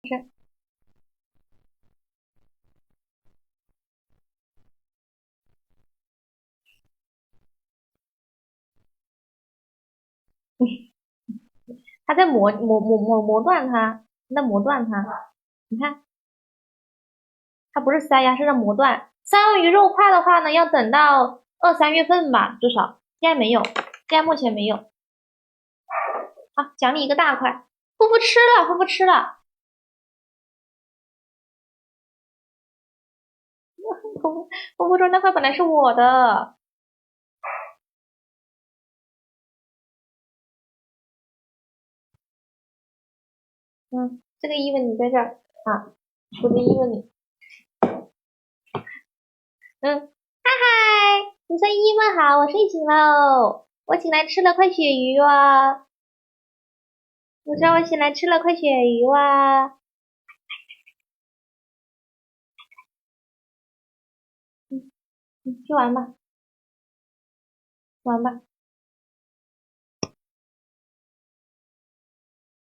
是，他在磨断它，在磨断它。你看，它不是塞呀，是在磨断。三文鱼肉块的话呢，要等到2、3月份吧，至少。现在没有，现在目前没有。好，奖励一个大块。夫妇吃了，夫妇吃了。夫妇说那块本来是我的。这个伊问你在这儿啊，我的伊问你。嗨嗨，你说伊问好，我睡醒喽，我醒来吃了块鳕鱼哇。我说我醒来吃了块鳕鱼哇。去玩吧，玩吧。